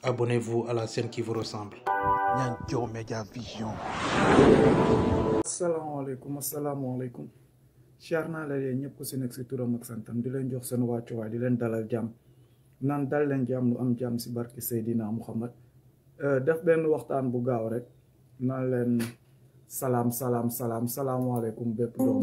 Abonnez-vous à la chaîne qui vous ressemble. Nianthio Média Vision. asalaamaaleykum char naa la leen ñëpp ku si nekk si turam ak santam di leen jox seen wàccuwaay di leen dalal jàmm naan dal leen jàmm lu am jàmm si barki Seydina Muhammad def benn waxtaan bu gaaw rek naan leen salaamaaleykum bépp doomu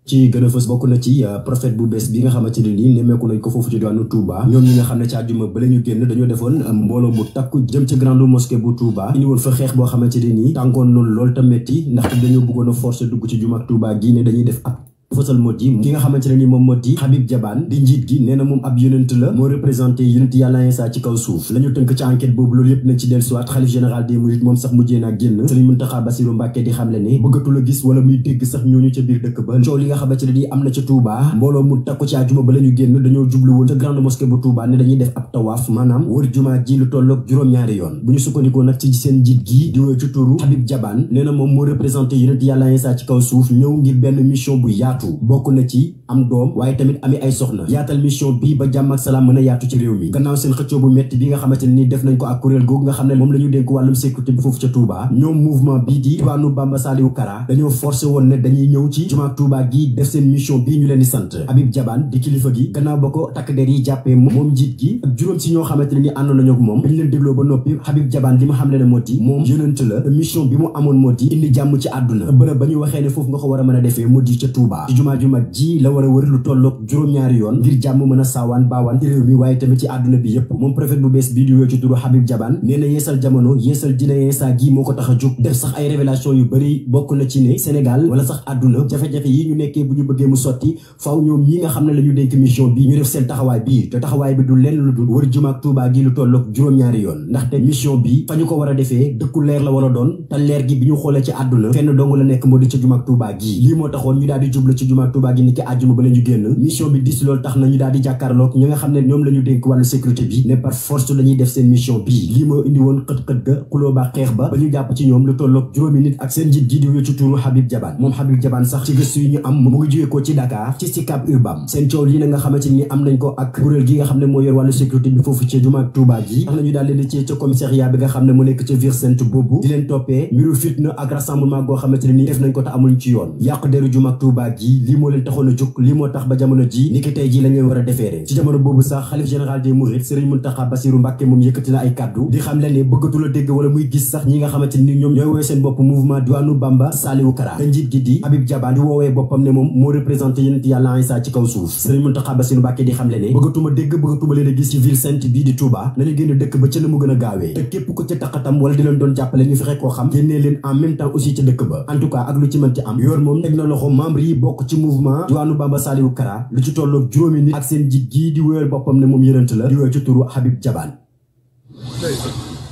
ci gën a fës bokk na ci prophète bu bees bi nga xamante ne nii nemmeeku nañ ko foofu ci diwaanu Touba ñoom ñi nga xam ne ci àjjuma ba la ñu génn dañoo defoon mbooloo bu takku jëm ci grande mosquée bu Touba indi woon fa xeex boo xamante ne nii tàngoon noonu loolu te metti ndaxte dañoo bëggoon a forcer dugg ci jumaak Touba gi ne dañuy def ak fësal moo di ki nga xamante ne ni moom moo di Habib Diabane di njiit gi nee na moom ab yonent la moo représenté yonent yàlla Iisaa ci kaw suuf la ñu tënk ci enquête boobu loolu yëpp nañ ci dellusiwaat xalif général des mourides moom sax mujjee naa génn Serigne Mountakha Bassirou Mbacké di xamle ne bëggatul a gis wala muy dégg sax ñooñu ca biir dëkk ba coow li nga xamante ne ni am na ca Touba mbooloo mu takku ci àjjuma ba la ñu génn dañoo jublu woon ca grande mosquée bu Touba ne dañuy def ab tawaaf maanaam wër jumaa ji lu tolloog juróom-ñaari yoon bu ñu sukkandikoo nag ci seen njiit gi di wéy ci turu Habib Diabane nee na moom moo représenté yonent yàlla Iisaa ci kaw suuf ñëw ngir benn mission bu yaatu bokk na ci am doom waaye tamit ami ay soxna yaatal mission bi ba jàmm ak salaam mën a yaatu ci réew mi gannaaw seen xëccoo bu metti bi nga xamante ne ni def nañ ko ak kuréel googu nga xam ne moom la ñu dénk wàllum sécurité bi foofu ca Touba ñoom mouvement bii di Tivaouane Bamba Saliou Kara dañoo forcé woon ne dañuy ñëw ci jumaa Touba gi def seen mission bii ñu leen di sant Habib Diabane di kilifa gi gannaaw ba ko takk der yi jàppee moom njiit gi ak juróom si ñoo xamante ne ni àndoon nañu ak moom dañ leen dégloo ba noppi Habib Diabane li ma xam ne moo di moom yonent la mission bi mu amoon moo di indi jàmm ci àdduna bërëb ba ñu waxee ne foofu nga ko war a mën a defee moo di ca Touba ci jumaa ju mag ji la war a wër lu tolloog juróom-ñaari yoon ngir jàmm mën a saawaan baawaan ci réew mi waaye tamit ci àdduna bi yépp moom préfet bu bees bii di wéy ci turu Habib Diabane nee na yeesal jamono yeesal dina Iisaa gi moo ko tax a jóg def sax ay révélation yu bëri bokk na ci ne Sénégal wala sax àdduna jafe-jafe yi ñu nekkee bu ñu bëggee mu sotti faaw ñoom ñi nga xam ne la ñu dénk mission bi ñu def seen taxawaay bii te taxawaay bi du lenn lu dul wër jumaak Touba gi lu tolloog juróom-ñaari yoon ndaxte mission bi fa ñu ko war a defee dëkku leer la wala doon te leer gi bi ñu xoolee ci àdduna fenn dong la nekk moo di ca jumaak Touba gi lii moo taxoon ñu daal di jublu ci jumaak Touba gi ni ki àjjuma ba la ñu génn mission bi dis loolu tax na ñu daal di jàkkaarloog ñi nga xam ne ñoom la ñu dénk wàllu sécurité bi ne par force dañuy def seen mission bii lii moo indi woon xët-xët ga xuloo ba xeex ba ñu jàpp ci ñoom lu tolloog juróomi nit ak seen njiit gi di wéy ci turu Habib Diabane moom Habib Diabane sax ci gëstu yi ñu am mu ngi jógee ko ci Dakar ci Sicap Urbam seen coow lii na nga xamante ni am nañ ko ak kuréel gi nga xam ne moo yor wàllu sécurité bi foofu ci jumaak Touba gi tax nañu daal leen di ci ca commissariat bi nga xam ne mu nekk ca Vincent boobu di leen toppee mbiru fitna ak rassemblement goo xamante ne ni def nañ ko te amuñ ci yoon yàq deru jumaak Touba gi lii moo leen taxoon a jóg lii moo tax ba jamono ji ni ki tey ji lañ leen war a defeere ci jamono boobu sax xalif général des mourides Serigne Mountakha Bassirou Mbacké moom yëkkati na ay kaddu di xam leen ne bëggatul a dégg wala muy gis sax ñi nga xamante ni ñoom ñooy woowee seen bopp mouvement Tivaouane Bamba Saliou Kara te njiit gi di Habib Diabane di woowee boppam ne moom moo représenté yonent yàlla Iisaa ci kaw suuf Serigne Mountakha Bassirou Mbacké di xam leen ne bëggatuma dégg bëggatuma leen a gis ci ville sainte bii di Touba nañu génn dëkk ba ca na mu gën a gaawee te képp ko ca taqatam wala di leen doon jàppale ñu fexe koo xam génnee leen en même temps aussi ca dëkk ba en tout cas ak lu ci mënti am yoon moom teg na loxo membre yi bokk ci mouvement Tivaouane Bamba Saliou Kara lu ci tolloog juróomi nit ak seen njiit gi di wéyal boppam ne moom yonent la di wéy ci turu Habib Diabane.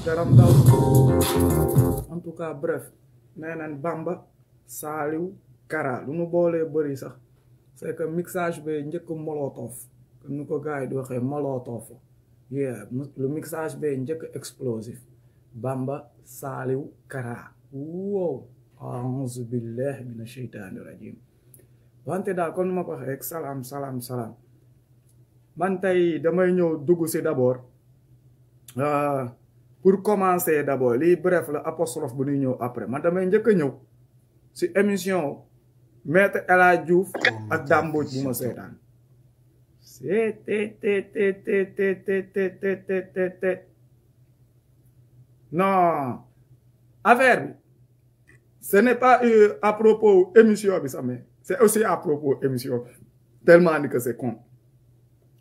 jaram daw en tout cas bref nee nañ Bamba Saliou Kara lu nu boolee bëri sax c'est que mixage bi njëkk molotov comme ni ko gars yi di waxee molotov le mixage bi njëkk explosif Bamba Saliou Kara wow a'uuzu billahi mina sheytaani rajim wante daal kon nu ma ko waxee rek salaam man tey damay ñëw dugg si d'abord pour commencer d'abord lii bref la apostrophe bu ñuy ñëw après man damay njëkk a ñëw si émission Maître El Hadji Diouf ak Dame Mbodj bu ma seetaan non affaire bi ce n'est pas à propos émission bi sax mais c'est aussi à propos émission bi tellement ni que c'est con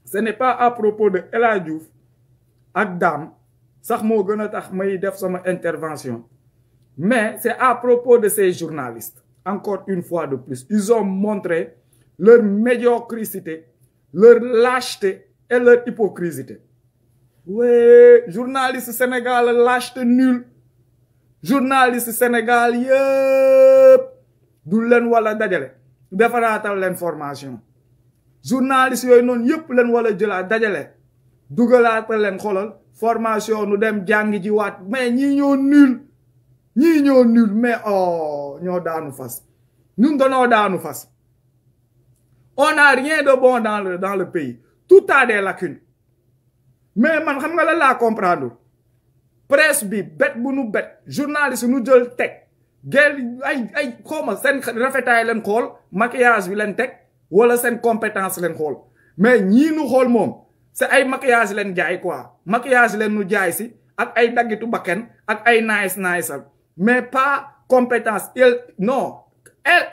ce n'est pas à propos de El Hadji Diouf ak Dame sax moo gën a tax may def sama intervention mais c'est à propos de ces journalistes encore une fois de plus ils ont montré leur médiocrité leur lâcheté et leur hypocrisie ouais journaliste Sénégal lâcheté nul journaliste Sénégal yëpp du leen wala dajale defaraatal leen formation journaliste yooyu noonu yëpp leen wala jëlaat dajale dugalaatal leen xolal formation nu dem jàngi ji waat mais ñii ñoo nul mais oh ñoo daanu fas ñun dañoo daanu fas on n'a rien de bon dans le pays tout a des lacunes mais man xam nga la laa comprendre presse bi bet bu nu bet journaliste nu jël teg gel ay xawma seen rafetaay leen xool maquillage bi leen teg wala seen compétence leen xool mais ñii nu xool moom c'est ay maquillage leen jaay quoi maquillage leen nu jaay si ak ay daggitu bakken ak ay nice mais pas compétence elle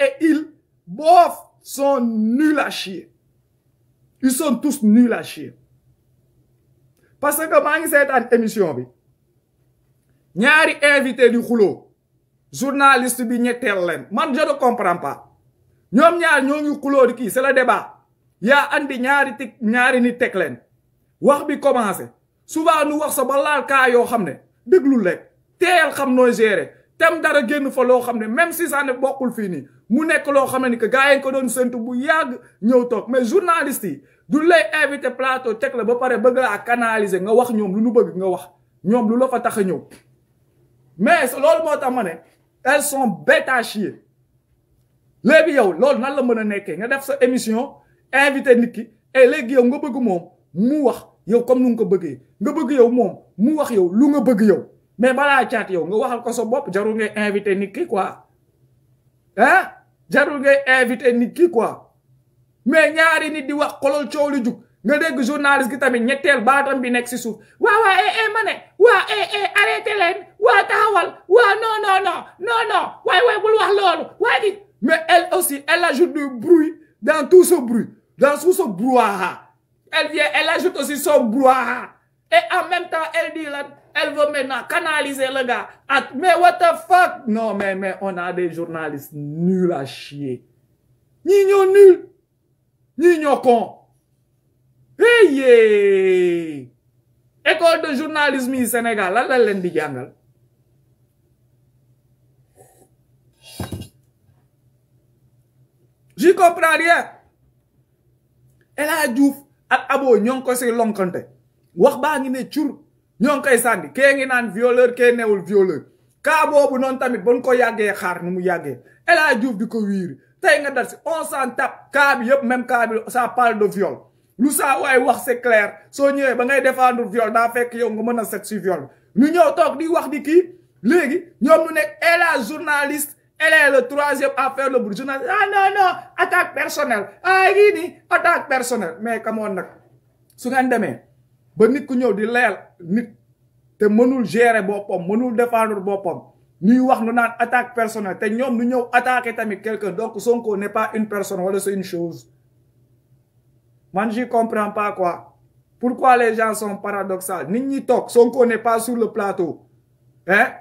et il bof sont nuls à chier ils sont tous nuls à chier parce que maa ngi seetaan émission bi ñaari invité di xuloo journaliste bi ñetteel leen man je ne comprends pas ñoom ñaar ñoo ngi xuloo di kii c'est le débat yaa andi ñaari nit teg leen wax bi commencé souvent nu wax sa ba laal kaa yoo xam ne déglul rek teel xam nooy gérer tem dara génn fa loo xam ne même si ça ne bokkul fii nii mu nekk loo xam ne ni que gars yi ko doon séntu bu yàgg ñëw toog mais journaliste yi du lay invité plateau teg la ba pare bëgg laa canaliser nga wax ñoom lu nu bëgg nga wax ñoom lu la fa tax a ñëw mais loolu moo tax ma ne elles sont bêtes à chier léegi yow loolu nan la mën a nekkee nga def sa émission invité nit ki et léegi yow nga bëgg moom mu wax yow comme nu nga ko bëggee nga bëgg yow moom mu wax yow lu nga bëgg yow mais balaa caat yow nga waxal ko sa bopp jarul ngay invité nit ki quoi hein jarul ngay invité nit ki quoi mais ñaari nit di wax xolol coow li jug nga dégg journaliste gi tamit ñetteel baatam bi nekk si suuf waa ma ne waa arrêté leen waa taxawal waa non waay bul wax loolu waay di mais elle aussi elle ajoute du bruit dans tout ce bruit dans tout ce brouhaha elle ajoute aussi son brouhaha et en même temps elle dit là elle veut maintenant canaliser le gars mais what the fuck non mais on a des journalistes nuls à chier ñii ñoo nuls ñii ñoo con hey école de journalisme yi Sénégal lan la leen di jàngal j'y comprends rien El Hadji Diouf ak Abo ñoo ngi ko si lonkante wax baa ngi ne cur ñoo ngi koy sànni kee ngi naan violeur kee newul violeur kaa boobu noonu tamit ba ñu ko yàggee xaar nu mu yàggee El Hadji Diouf di ko wiiri tey nga dal si on s'en tape cas bi yëpp même cas bi ça parle de viol lu saa waay wax c'est clair soo ñëwee ba ngay défendre viol daa fekk yow nga mën a set si viol ñu ñëw toog di wax di kii léegi ñoom ñu nekk elle la journaliste elle est le troisième à faire le bruit journaliste non attaque personnelle yii nii attaque personnelle mais kamoon nag su ngeen demee ba nit ku ñëw di leel nit te mënul gérer boppam mënul défendre boppam ñuy wax nu naan attaque personnelle te ñoom ñu ñëw attaquer tamit quelqu'un donc Sonko n'est pas une personne wala c'est une chose man j'y comprends pas quoi pourquoi les gens sont paradoxaux nit ñi toog Sonko n'est pas sur le plateau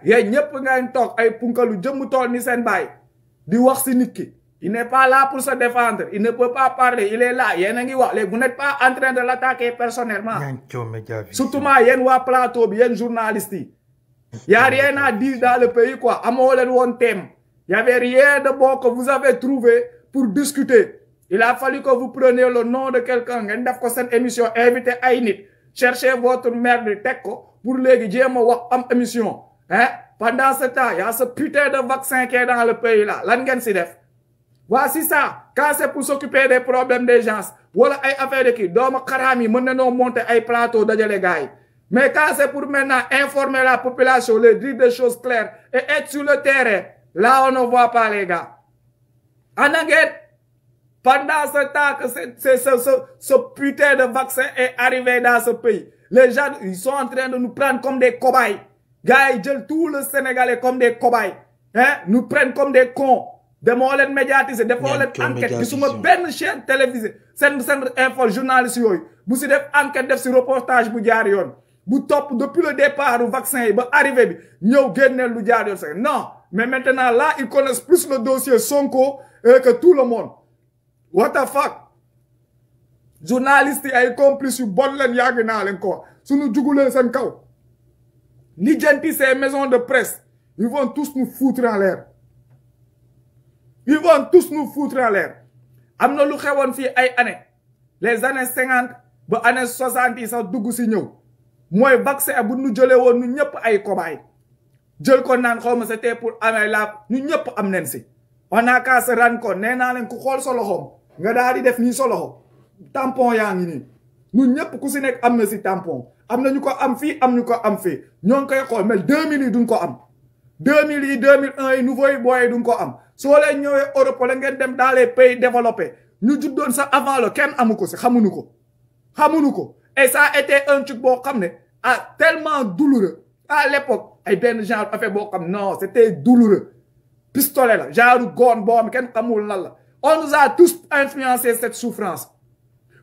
yéen ñëpp ngeen toog ay punkalu jëmm tool ni seen baay di wax si nit ki il n'est pas là pour se défendre il ne peut pas parler il est là yéen a ngi wax léegi vous n'êtes pas en train de l'attaquer personnellement surtout yéen waa plateau bi yéen journalistes yi y a rien à dire dans le pays quoi amoo leen woon thème y avait rien de bon que vous avez trouvé pour discuter il a fallu que vous preniez le nom de quelqu'un ngeen def ko seen émission invité ay nit cherchez votre merde teg ko pour léegi jéem a wax am émission pendant ce temps y a ce putain de vaccin qui est dans le pays là lan ngeen si def voici ça quand c'est pour s'occuper des problèmes des gens wala ay affaire de kii doomu xaraam yi mën na noo monter ay plateau dajale gars yi mais quand c'est pour maintenant informer la population les dire des choses claires et être sur le terrain là on ne voit pas les gars ana ngeen pendant ce temps que ce putain de vaccin est arrivé dans ce pays les gens ils sont en train de nous prendre comme des cobayes gars yi jël tout le Sénégalais comme des cobayes nous prennent comme des cons demoo leen médiatiser defoo leen enquête gisuma benn chaîne télévisée seen info journaliste yooyu bu si def enquête def si reportage bu jaar yoon bu topp depuis le départ du vaccin yi ba arrivé bi ñëw génneel lu jaar yoon sax non mais maintenant là ils connaissent plus le dossier Sonko que tout le monde what the fuck journalistes yi ay complices yu bon leen yàgg naa leen ko suñu jugulee seen kaw lijjanti ces maisons de presse ils vont tous nous foutre en l'air ils vont tous nous foutre en l'air am na lu xewoon fii ay années les années 50 ba années 60 yi sax dugg si ñëw mooy vaccin bu ñu jëlee woon ñu ñëpp ay cobaye jël ko naan xaw ma c'était pour amee la ñu ñëpp am nen si on a qu'à se rendre compte nee naa leen ku xool sa loxoom nga daal di def nii sa loxo tampon yaa ngi nii ñun ñëpp ku si nekk am na si tampon am na ñu ko am fii am ñu ko am fii ñoo ngi koy xool mais 2000 yi duñ ko am 2000 yi 2001 yi nouveau yi booy duñ ko am soo leen ñëwee Europe la ngeen dem dans les pays développés ñu juddoon sax avant le kenn amu ko si xamuñu ko et ça a été un truc boo xam ne tellement douloureux à l'époque ay benn genre affaire boo xam non c'était douloureux pistolet la genre goon boo xam kenn xamul lan la on nous a tous influencé cette souffrance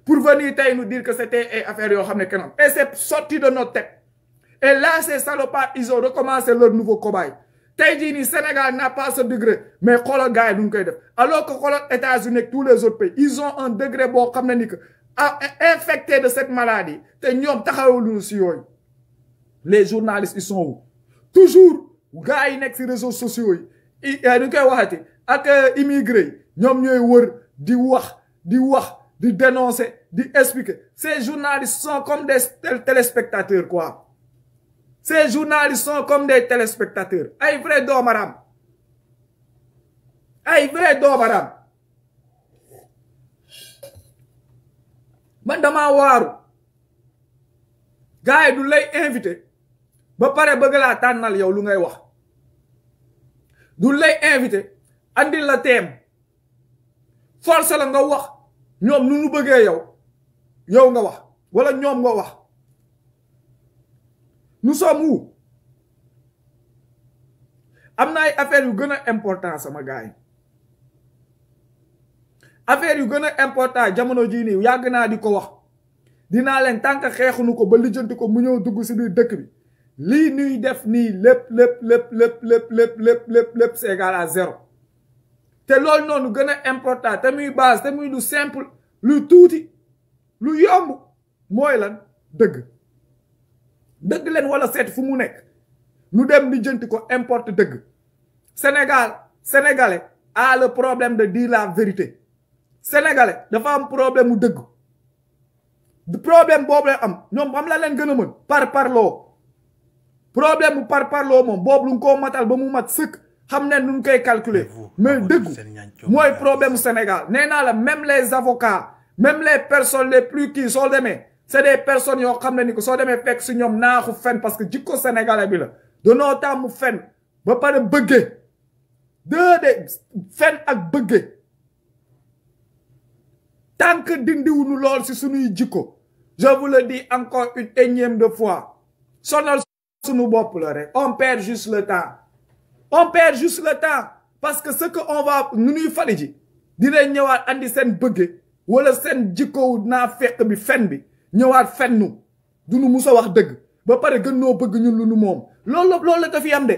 pour venir tey nous dire que c'était ay affaires yoo xam ne kenn et c'est sorti de notre tête et là ces salopards ils ont recommencé leur nouveau cobaye tey jii nii Sénégal n'a pas ce degré mais xoolal gars yi duñ koy def alors que xoolal États-Unis ak tous les autres pays ils ont un degré boo xam ne ni que infecté de cette maladie te ñoom taxawuñu si yooyu les journalistes ils sont où toujours gars yi nekk si réseaux sociaux yi duñ koy waxati ak immigré yi ñoom ñooy wër di wax di dénoncer di expliquer ces journalistes sont comme des téléspectateurs quoi ces journalistes sont comme des téléspectateurs ay vrai doomaram man damaa waaru gars yi du lay invité ba pare bëgg laa tànnal yow lu ngay wax du lay invité andil la thème force la nga wax ñoom nu ñu bëggee yow nga wax wala ñoom nga wax nous sommes où am na ay affaires yu gën a important sama gars yi affaire yu gën a important jamono jii nii yàgg naa di ko wax dinaa leen tant que xeexuñu ko ba lijjanti ko mu ñëw dugg si biir dëkk bi lii ñuy def nii lépp c'est égal à zéro te loolu noonu gën a important te muy base te muy lu simple lu tuuti lu yomb mooy lan dëgg leen wala seet fu mu nekk nu dem lijjanti ko importe dëgg Sénégalais a le problème de dire la vérité Sénégalais dafa am problème mu dëgg problème boobu la am ñoom xam la leen gën a mën parloo problème mu parloo moom boobu lu ko matal ba mu mat sëkk xam ne nu koy calculer mais dëgg mooy problème Sénégal nee naa la même les avocats même les personnes les plus kii soo demee c'est des personnes yoo xam ne ni ko soo demee fekk si ñoom naaxu fen parce que jikko sénégalais bi la danoo tàmm fen ba pare bëggee fen ak bëggee tant que dindiwuñu lool si suñuy jikko je vous le dis encore une énième de fois sonal suñu bopp la rek on perd juste le temps parce que ce que on va nu ñuy fali ji dinañ ñëwaat andi seen bëgge wala seen jikko naa fekk bi fen bi ñëwaat fen nu duñu mus a wax dëgg ba pare gën noo bëgg ñun lu nu moom loolu la ko fi am de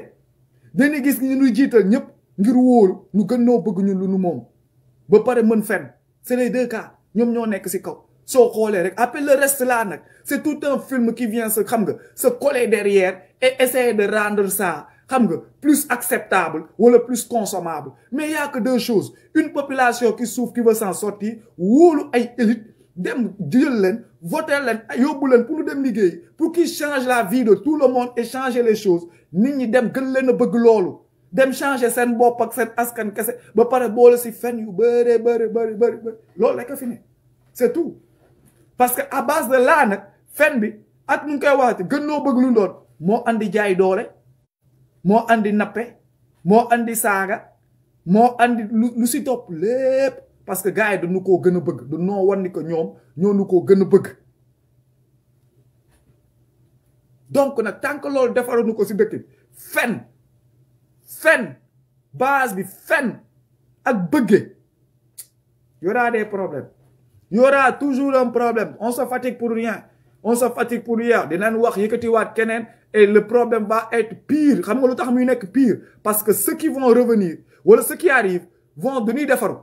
dañuy gis ñu ñuy jiital ñëpp ngir wóolu ñu gën noo bëgg ñun lu nu moom ba pare mën fen c'est les deux cas ñoom ñoo nekk si kaw soo xoolee rek après le reste là nag c'est tout un film qui vient se xam nga se coller derrière et essayer de rendre ça xam nga plus acceptable wala plus consommable mais il y a que deux choses une population qui souffre qui veut s'en sortir wóolu ay élite dem jël leen voter leen yóbbu leen pour ñu dem liggéey pour qu'ils changent la vie de tout le monde et changer les choses nit ñi dem gën leen a bëgg loolu dem changer seen bopp ak seen askan kese ba pare boole si fen yu bëri loolu rek a fi ne c'est tout parce que à base de là nag fen bi ak nu ngi koy waxati gën noo bëgg lu doon moo andi jaay doole moo andi nappe moo andi saaga moo andi lu si topp lépp parce que gars yi dañu koo gën a bëgg du noo wan ni que ñoom ñoo nu koo gën a bëgg donc nag tant que loolu defaruñu ko si dëkk bi fen base bi fen ak bëgge y aura des problèmes y aura toujours un problème on se fatigue pour rien dinañ wax yëkkatiwaat keneen et le problème va être pire xam nga lu tax muy nekk pire parce que ceux qui vont revenir wala ceux qui arrivent vont dañuy defaru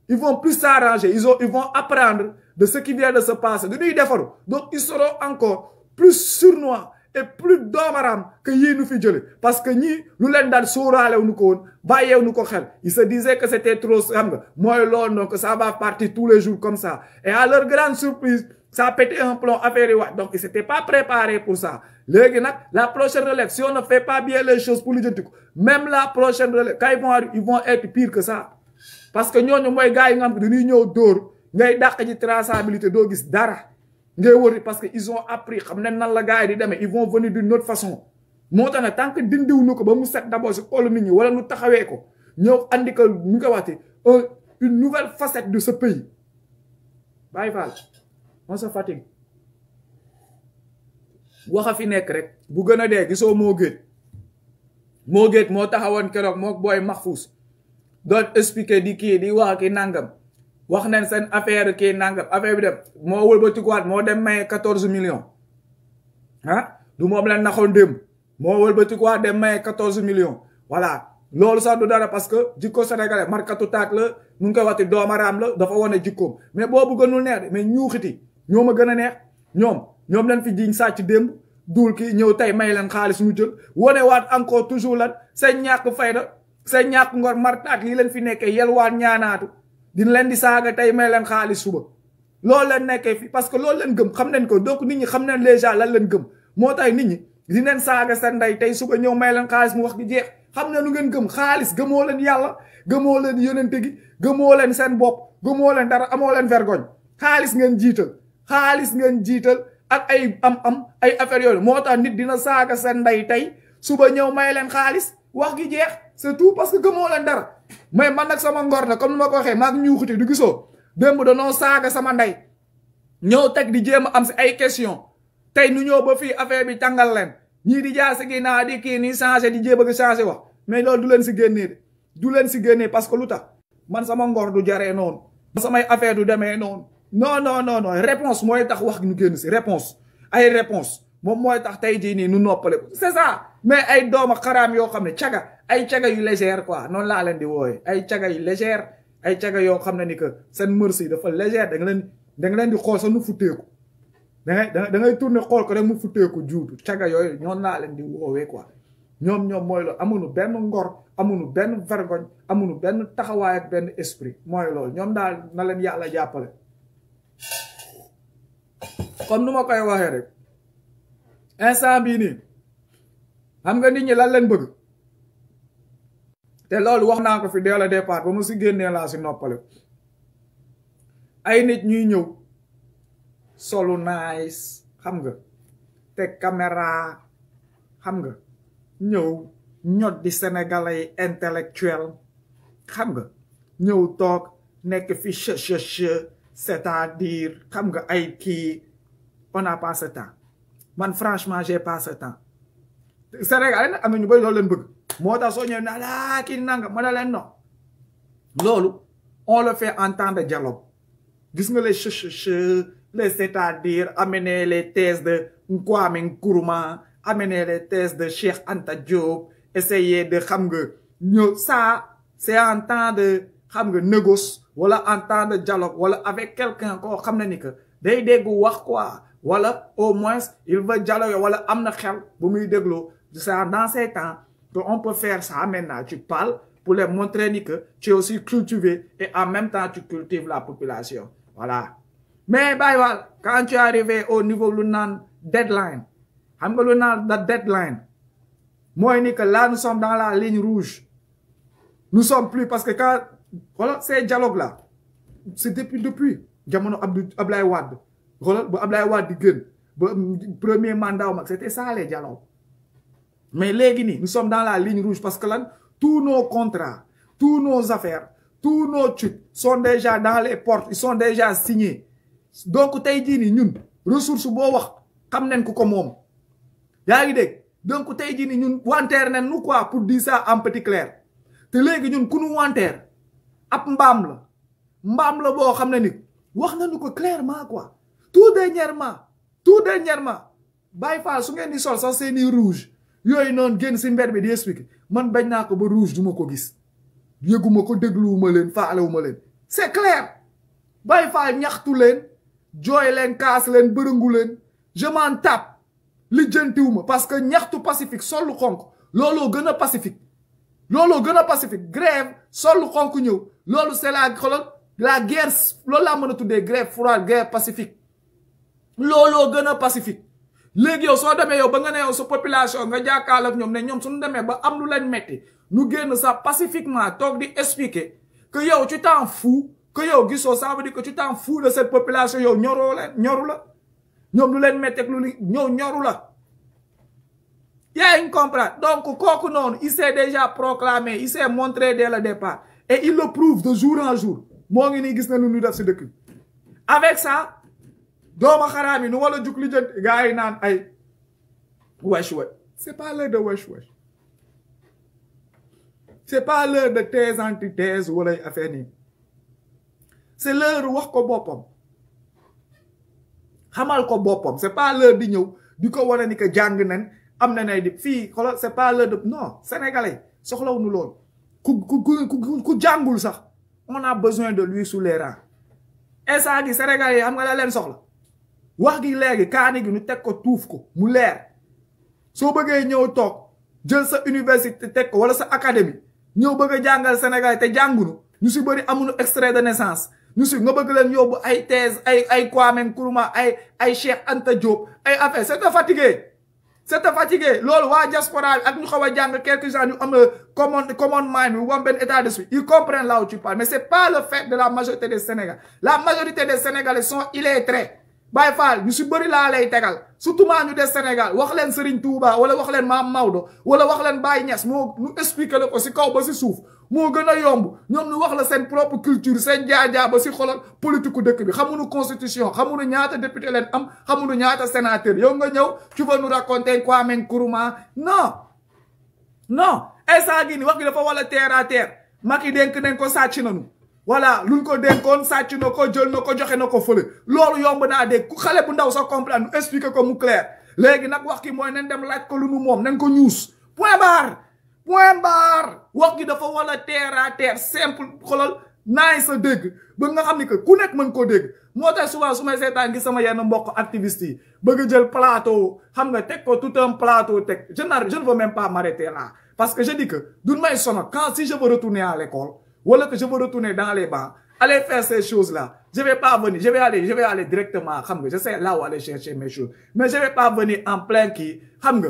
ils vont plus s'arranger ils vont apprendre de ce qui vient de se passer dañuy defaru donc ils seront encore plus sournois et plus doomaram que yii nu fi jële parce que ñii lu leen daal sóoraalew nu ko woon bàyyeew nu ko xel ils se disaient que c'était trop xam nga mooy loolu donc ça va partir tous les jours comme ça et à leur grande surprise ça a pété un plomb affaire yi waat donc ils s'étaient pas préparés pour ça léegi nag la prochaine relève si on ne fait pas bien les choses pour lu jënti ko même la prochaine relève quand ils vont être pire que ça parce que ñooñu mooy gars yi nga xam ne dañuy ñëw dóor ngay dàq ji traçabilité doo gis dara ngay wëri parce que ils ont appris xam ne nan la gars yi di demee ils vont venir d'une autre façon moo tax nag tant que dindiw nu ko ba mu set d'abord si xoolu nit ñi wala nu taxawee ko ñëw andi ko ñu ko waxte une nouvelle facette de ce pays Baye Fall on se fatigue waxa fi nekk rek bu gën a dee gisoo moo géet moo taxawoon keroog moo booy Mahfous doon expliquer di kii di wax ki nangam wax nañ seen affaire kii nangam affaire bi dem moo wëlbatikuwaat moo dem maye 14 millions ah du moom leen naxoon démb moo wëlbatikuwaat dem maye 14 millions voilà loolu sax du dara parce que jikko sénégalais markatu taak la nu ngi koy waxti doomaraam la dafa wane jikkoom mais boobu gënul neex de mais ñuuxiti ñoo ma gën a neex ñoom leen fi jiñ sàcc démb duul ki ñëw tey may leen xaalis ñu jël wane waat encore toujours lan seen ñàkk fayda seen ñàkk ngor martaak lii leen fi nekkee yelwaat ñaanaatu dina leen di saaga tey may leen xaalis suba loolu leen nekkee fi parce que loolu leen gëm xam nañ ko donc nit ñi xam nañ déjà lan leen gëm moo tax nit ñi dinañ saaga seen ndey tey suba ñëw may leen xaalis mu wax gi jeex xam ne lu ngeen gëm xaalis gëmoo leen yàlla gëmoo leen yonente gi gëmoo leen seen bopp gëmoo leen dara amoo leen vergogne xaalis ngeen jiital ak ay am ay affaire yooyu moo tax nit dina saaga seen ndey tey suba ñëw may leen xaalis wax gi jeex c'est tout parce que gëmoo leen dara mais man nag sama ngor na comme ni ma ko waxee maag ñuuxuti du gisoo démb danoo saaga sama ndey ñëw teg di jéem a am si ay question tey nu ñëw ba fii affaire bi tàngal leen ñii di jaar si ginnaaw di kii ni changé di jéem a changé wax mais loolu du leen si génnee parce que lu tax man sama ngor du jaree noonu samay affaire du demee noonu non réponse mooy tax wax ñu génn si réponse moom mooy tax tey jii nii nu noppale ko c'est ça mais ay dooma xaraam yoo xam ne ay caga yu légère quoi noonu laa leen di wooye ay caga yu légère ay caga yoo xam ne ni que seen merci dafa légère da nga leen di xool sax nu futteeku da ngay tourner xool ko rek mu futteeku juutu caga yooyu ñoon laa leen di woowee quoi ñoom mooy loolu amuñu benn ngor amuñu benn vergogne amuñu benn taxawaay ak benn esprit mooy loolu ñoom daal na leen yàlla jàppale comme nu ma koy waxee rek instant bii nii xam nga nit ñi lan leen bëgg te loolu wax naa ko fi dès le départ ba mu si génnee laa si noppale ay nit ñuy ñëw solu nice xam nga te caméra xam nga ñëw ñot di sénégalais yi intellectuel xam nga ñëw toog nekk fi c'est-à-dire xam nga ay kii on n'a pas ce temps man franchement j'ai pas ce temps Sénégal nag am na ñu bëri loolu leen bëgg moo tax soo ñëwee naa laa kii nanga ma ne leen non loolu on le fait en temps de dialogue gis nga les c'est-à-dire amener les thèses de Kwame Nkrumah amener les thèses de Cheikh Anta Diop essayer de xam nga ñëw ça c'est en temps de xam nga négoce wala en temps de dialogue wala avec quelqu'un koo xam ne ni que day dégg wax quoi wala au moins il va dialoguer wala am na xel bu muy dégloo ça dans ces temps que on peut faire ça maintenant tu parles pour les montrer ni que tu es aussi cultivé et en même temps tu cultives la population voilà mais Baye Fall quand tu es arrivé au niveau lu naan deadline xam nga lu naan la deadline mooy ni que là nous sommes dans la ligne rouge nous sommes plus parce que quand voilà ces dialogues là c'est depuis jamono Abdoulaye Wade voilà ba Abdoulaye Wade di gën ba premier mandat mag c'était ça les dialogues mais léegi nii nous sommes dans la ligne rouge parce que lan tous nos contrats tous nos affaires tous nos trucs sont déjà dans les portes ils sont déjà signés donc tey jii nii ñun ressource boo wax xam nañ ko moom yaa ngi dégg donc tey jii nii ñun wanteer nañ nu quoi pour dire ça en petit clair te léegi ñun ku nu wanteer ab mbaam la boo xam ne ni wax nañu ko clairement quoi tout dernièrement Baye Fall su ngeen di sol sax seeni rouge yooyu noonu génn si mbedd bi di expliquer man bañ naa ko ba rouge du ma ko gis yëguma ko dégluwuma leen faalewuma leen c'est clair Baye Fall ñaxtu leen jooy leen kaas leen bërëngu leen je m'en tape lijjantiwuma parce que ñaxtu pacifique sollu xonk looloo gën a pacifique grève sollu xonk ñëw loolu c'est la guerre loolu laa mën a tuddee grève froide guerre pacifique looloo gën a pacifique léegi yow soo demee yow ba nga ne yow sa population nga jàkkaarloo ak ñoom ne ñoom suñu demee ba am lu leen metti ñu génn ça pacifiquement toog di expliquer que yow tu t'en fous que yow gisoo ça veut dire que tu t'en fous de cette population yow ñoru la ñoom lu leen mettek lu ñëw ñoru la yaa ngi comprendre donc kooku noonu il s'est déjà proclamé il s'est montré dès le départ et il le prouve de jour en jour moo ngi nii gis na lu ñu def si dëkk avec ça dooma xaraam yi nu wala juk li jënt gars yi naan ay wesh wesh c'est pas l'heure de wesh wesh c'est pas l'heure de thèse antithèse wala affaire nii c'est l'heure wax ko boppam xamal ko boppam c'est pas l'heure di ñëw di ko wane ni que jàng nañ am na nay di fii xoolal c'est pas l'heure de non sénégalais soxlawuñu lool ku jàngul sax on a besoin de lui sous les rangs instant gi sénégalais yi xam nga la leen soxla wax gi léegi kaani gi ñu teg ko tuuf ko mu leer soo bëggee ñëw toog jël sa université teg ko wala sa académie ñëw bëgg a jàngal sénégalais te jàngunu ñu si bëri amuñu extrait de naissance ñu si nga bëgg leen yóbbu ay thèse ay Kwame Nkrumah ay Cheikh Anta Diop ay affaire c'est fatigué loolu waa diaspora ak ñu xaw a jàng quelques gens ñu am common mind bi wam benn état d'esprit ils comprennent là où tu parles mais c'est pas le fait de la majorité des Sénégalais la majorité des Sénégalais sont illettrés Baye Fall ñu si bëri laa lay tegal surtout maa ñu des Sénégal wax leen Serigne Touba wala wax leen Maam Maodo wala wax leen Baye Niass moo ñu expliquer la ko si kaw ba si suuf moo gën a yomb ñoom ñu wax la seen propre culture seen jaajaa ba si xolal politique dëkk bi xamuñu constitution xamuñu ñaata député leen am xamuñu ñaata sénateur yow nga ñëw tu vas nous raconter Kwame Nkrumah non instant gi ni wax gi dafa wala terre à terre Macky dénk nañ ko sàcc nañu voilà luñ ko dénkoon sàcc na ko jël na ko joxe na ko fële loolu yomb naa dégg ku xale bu ndaw sa comprendre nu expliquer ko mu clair léegi nag wax ki mooy nañ dem laaj ko lu nu moom nañ ko ñuus point barre wax gi dafa wala terre à terre simple xolal naay sa dégg ba nga xam ni que ku nekk mën koo dégg moo tax souvent su may seetaan gi sama yenn mbokk activistes yi bëgg a jël plateau xam nga teg ko tout un plateau teg je ne veux même pas m'arrêter là parce que je dis que duñ may sonal quand si je veux retourner à l'école wala que je veux retourner dans les bancs aller faire ces choses-là je vais pas venir je vais aller directement xam nga je sais là où aller chercher mes choses mais je vais pas venir en plein kii xam nga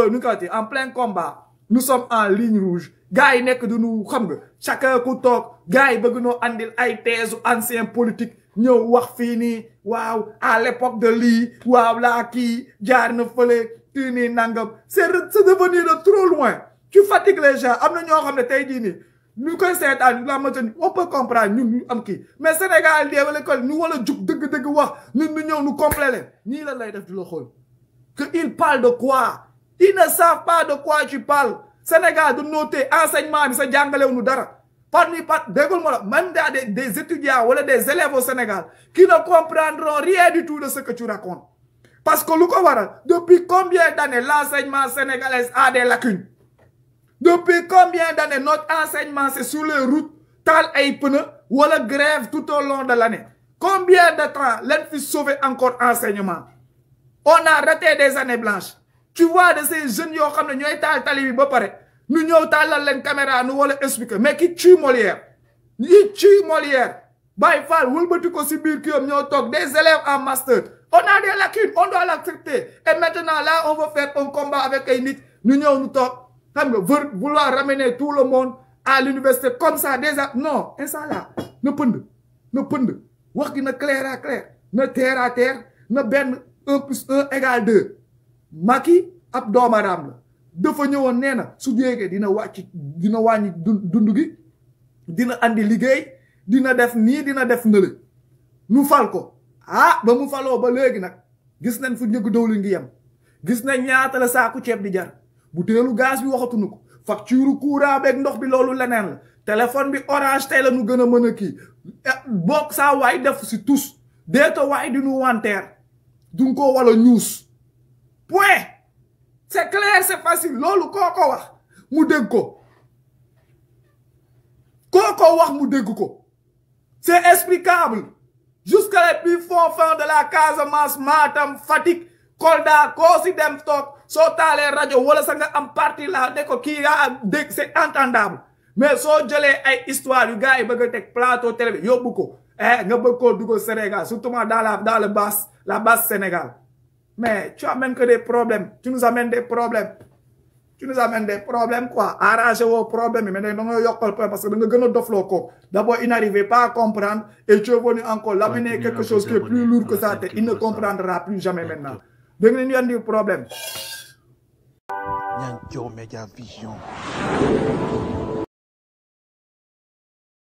nu ko en plein combat nous sommes en ligne rouge gars yi nekk du ñu xam nga chacun ku toog gars yi bëgg noo andil ay thèse ancien politique ñëw wax fii nii waaw à l'époque de lii waaw laa kii jaar na fële kii nii nangam c'est devenu de trop loin tu fatigues les gens am na ñoo xam ne tey jii nii ñu koy seetaan la majorité on peut comprendre ñun ñu am kii mais Sénégal dee wala école ñu wala jug dëgg-dëgg wax ñun ñu ñëw ñu complet leen ñii la lay def di la xool que il parle de quoi ils ne savent pas de quoi tu parles Sénégal du noter enseignement bi sa jàngalew nu dara déggul ma la même des étudiants wala des élèves au Sénégal qui ne comprendront rien du tout de ce que tu racontes parce que lu ko waral depuis combien d'années l'enseignement sénégalais a des lacunes depuis combien d'années notre enseignement c'est sur les routes taal ay pneus wala grève tout au long de l'année combien de temps leen fi sauver encore enseignement on a raté des années blanches tu vois de ces jeunes yoo xam ne ñooy taal tali bi ba pare ñu ñëw taalal leen caméra nu wala expliquer mais qui tue Molière Baye Fall wëlbati ko si biir kii ñoo toog des élèves en master on a des lacunes on doit l'accepter et maintenant là on veut faire un combat avec ay nit ñu ñëw ñu toog xam nga vouloir ramener tout le monde à l'université comme ça déjà non instant là na pënd wax gi na clair à clair na terre à terre na benn 1 plus 1 égale 2 Macky ab doomaraam la dafa ñëwoon nee na su jéegee dina wàññi dund gi dina andi liggéey dina def nii dina def nële nu fal ko ba mu faloo ba léegi nag gis nañ fu njëgu dawlin ngi yem gis nañ ñaata la saaku ceeb di jar bu teelu gaz bi waxatuñu ko facture courant beeg ndox bi loolu leneen la téléphone bi orange tey la nu gën a mën a kii bokk saa waay def si tous deeto waay di nu wanteer duñ ko wala ñuus point c'est clair c'est facile loolu kooko wax mu dégg ko c'est explicable jusqu'à les plus fonds de la Casamance Matam Fatick Kolda koo si dem toog soo taalee rajo wala sa nga am parti la de ko kii yaa dégg c'est entendable mais soo jëlee ay histoire yu gars yi bëgg a teg plateau télé bi yóbbu ko nga bëgg koo dugal Sénégal surtout dans la basse Sénégal mais tu amènes que des problèmes tu nous amènes des problèmes Tu nous amènes des problèmes, quoi. Arranger vos problèmes, mais non, parce que d'abord, il n'arrivait pas à comprendre et tu es venu encore l'amener quelque chose qui est plus lourd que ça. Il ne comprendra plus jamais maintenant. Donc, il y a un problème. Nyanjo Media Vision.